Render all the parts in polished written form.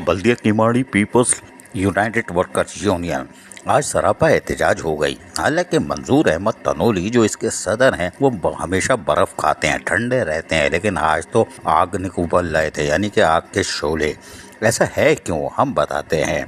बल्दिया Kimadi peoples united workers union आज सरापा एहतजाज हो गई। हालांकि मंजूर अहमद तनोली जो इसके सदर हैं वो हमेशा बर्फ खाते हैं, ठंडे रहते हैं, लेकिन आज तो आग निकुबल रहे थे, यानी कि आग के शोले। ऐसा है क्यों, हम बताते हैं।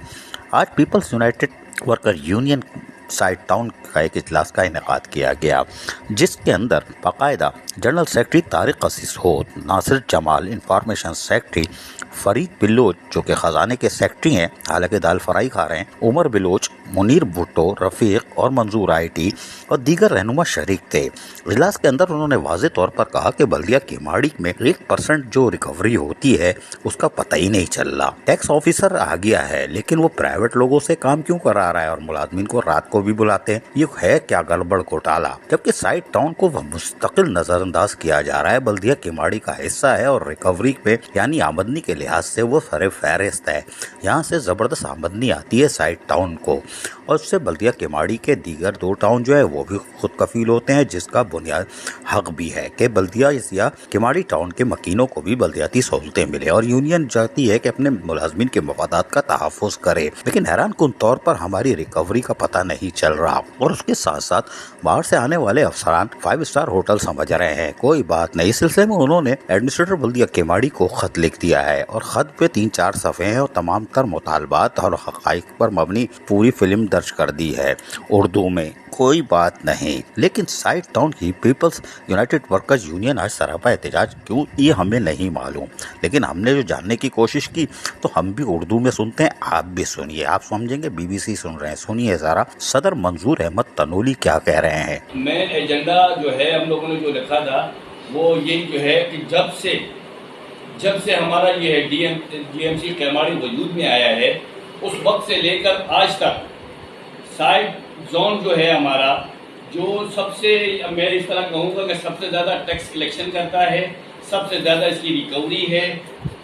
आज people's united worker union side town का एक इजलास का इनेकाद किया गया, जिसके अंदर बाकायदा जनरल सेक्रेटरी तारिक असीस होत, नासिर जमाल इंफॉर्मेशन सेक्रेटरी, फरीद बिलोच जो कि खजाने के सेक्रेटरी हैं, हालांकि दाल फ्राई खा रहे हैं, उमर बिलोच, मुनीर भुट्टो, रफीक और मंजूर आईटी और दीगर रहनुमा शरीक थे। इजलास के अंदर उन्होंने वाज़ेह तौर पर कहा कि बल्दिया किमाड़ी में 1% जो रिकवरी होती है उसका पता ही नहीं चल रहा। टैक्स ऑफिसर आ गया है, लेकिन वो प्राइवेट लोगों से काम क्यों करा रहा है और मुलाजमीन को रात को भी बुलाते हैं। ये है क्या गड़बड़ घोटाला, जबकि साइड टाउन को मुस्तकिल नजरअंदाज किया जा रहा है। बल्दिया किमाड़ी का हिस्सा है और रिकवरी पे यानी आमदनी के लिहाज से वो सरे फहरिस्त है। यहाँ से जबरदस्त आमदनी आती है साइड टाउन को, और उससे बल्दिया किमाड़ी के दीगर 2 टाउन जो है वो भी खुद कफील होते हैं, जिसका बुनियाद हक भी है कि बल्दिया या किमाड़ी टाउन के मकीनों को भी बल्दियाती सहूलतें मिले। और यूनियन चाहती है कि अपने मुलाजमीन के मफादात का तहफ़्फ़ुज़ करे, लेकिन हैरान कुन तौर पर हमारी रिकवरी का पता नहीं चल रहा। और उसके साथ साथ बाहर से आने वाले अफसरान 5 स्टार होटल समझ रहे हैं। कोई बात नहीं, इस सिलसिले में उन्होंने एडमिनिस्ट्रेटर बल्दिया किमाड़ी को खत लिख दिया है और खत पे 3-4 सफ़े हैं और तमाम तर मुतालबात और हक़ाइक़ पर मबनी पूरी फिल्म दर्ज कर दी है उर्दू में। कोई बात नहीं, लेकिन साइड टाउन की पीपल्स यूनाइटेड वर्कर्स यूनियन आज सरापा एहतजाज क्यों, ये हमें नहीं मालूम, लेकिन हमने जो जानने की कोशिश की तो हम भी उर्दू में सुनते हैं, आप भी सुनिए, आप समझेंगे। BBC सुन रहे हैं, सुनिए जरा सदर मंजूर अहमद तनोली क्या कह रहे हैं। मैं एजेंडा जो है हम लोगों ने जो रखा था वो यही जो है कि जब से हमारा ये है GMC किमाड़ी वजूद में आया है, उस वक्त से लेकर आज तक साइड जोन जो है हमारा, जो सबसे, मैं इस तरह कहूँगा कि सबसे ज़्यादा टैक्स कलेक्शन करता है, सबसे ज़्यादा इसकी रिकवरी है,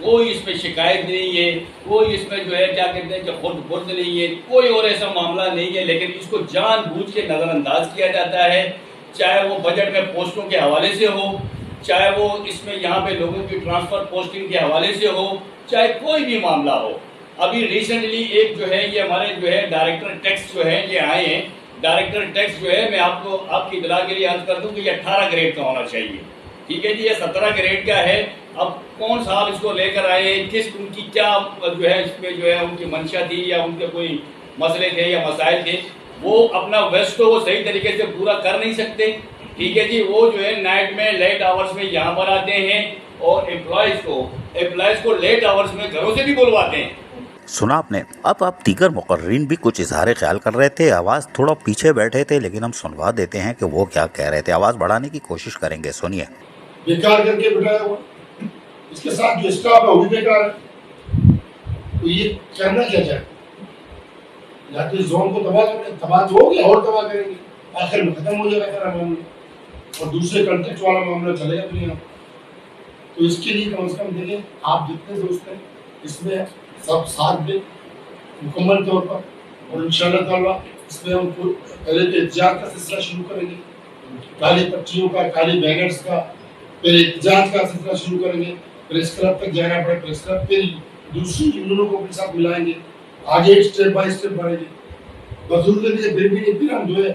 कोई इसमें शिकायत नहीं है, कोई इसमें जो है क्या कहते हैं कि खुद बुर्द नहीं है, कोई और ऐसा मामला नहीं है, लेकिन इसको जानबूझ के नज़रअंदाज किया जाता है। चाहे वो बजट में पोस्टों के हवाले से हो, चाहे वो इसमें यहाँ पे लोगों की ट्रांसफ़र पोस्टिंग के हवाले से हो, चाहे कोई भी मामला हो। अभी रिसेंटली एक जो है ये हमारे जो है डायरेक्टर टैक्स जो है ये आए हैं। डायरेक्टर टैक्स जो है मैं आपको आपकी इतला के लिए अर्ज कर दूं कि ये 18 ग्रेड का होना चाहिए, ठीक है जी, ये 17 ग्रेड का है। अब कौन साहब इसको लेकर आए, किस उनकी क्या जो है इसमें जो है उनकी मंशा थी या उनके कोई मसले थे या मसाइल थे, वो अपना वेस्ट को वो सही तरीके से पूरा कर नहीं सकते, ठीक है जी। वो जो है नाइट में लेट आवर्स में यहाँ पर आते हैं और एम्प्लॉयज़ को लेट आवर्स में घरों से भी बुलवाते हैं। सुना आपने। अब आप दीगर मुकर्रीन भी कुछ इजहार ख्याल कर रहे थे, आवाज़ थोड़ा पीछे बैठे थे, लेकिन हम सुनवा देते हैं कि वो क्या कह रहे थे। आवाज़ बढ़ाने की कोशिश करेंगे, सुनिए। बेकार करके बिठाया हुआ, इसके साथ जो स्टाफ है वो भी बेकार है, तो ये करना क्या चाहे, या तो जोन को तबाह हो गया और तबाह करेंगे, आखिर में खत्म हो जाएगा सारा मामला और दूसरे कंटेक्ट वाला मामला चलेगा भी नहीं। तो इसके लिए कम से कम देखें, आप जितने दोस्त हैं इसमें सब साथ दें मुकम्मल तौर पर, और इंशाल्लाह ताला इसमें हम पहले तो एहतिजाज का सिलसिला शुरू करेंगे, काली पट्टियों का, काली बैनर्स का, फिर एहतिजाज का सिलसिला शुरू करेंगे, प्रेस क्लब तक जाना पड़े प्रेस क्लब, फिर दूसरी यूनियनों को अपने साथ मिलाएंगे, आगे स्टेप बाय स्टेप बढ़ेंगे। बजूर के लिए फिर भी नहीं, फिर हम जो है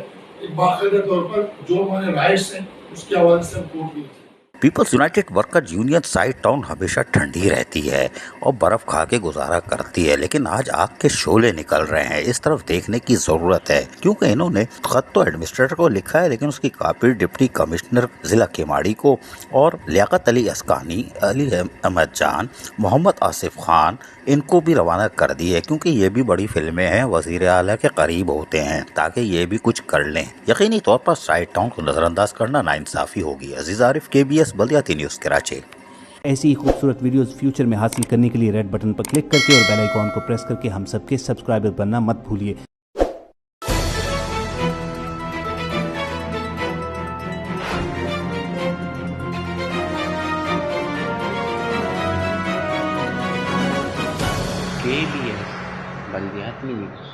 एक बाकायदा तौर पर जो हमारे राइट्स हैं उसके हवाले से हम कोर्ट में। People's united workers union side town हमेशा ठंडी रहती है और बर्फ खा के गुजारा करती है, लेकिन आज आग के शोले निकल रहे हैं। इस तरफ देखने की जरूरत है, क्योंकि इन्होंने खत तो एडमिनिस्ट्रेटर को लिखा है, लेकिन उसकी कॉपी डिप्टी कमिश्नर जिला किमाड़ी को और लियाकत अली अस्कानी, अली अहमद जान, मोहम्मद आसिफ खान, इनको भी रवाना कर दी है, क्योंकि ये भी बड़ी फिल्में हैं, वजीर आला के करीब होते हैं, ताकि ये भी कुछ कर लें। यकीनी तौर पर साइड टाउन को नजरअंदाज करना नाइंसाफी होगी। अजीज आरिफ, KBS बल्दियाती न्यूज़ कराची। ऐसी ही खूबसूरत वीडियोस फ्यूचर में हासिल करने के लिए रेड बटन पर क्लिक करके और बेल आइकॉन को प्रेस करके हम सबके सब्सक्राइबर बनना मत भूलिए। KBS बल्दियाती न्यूज़।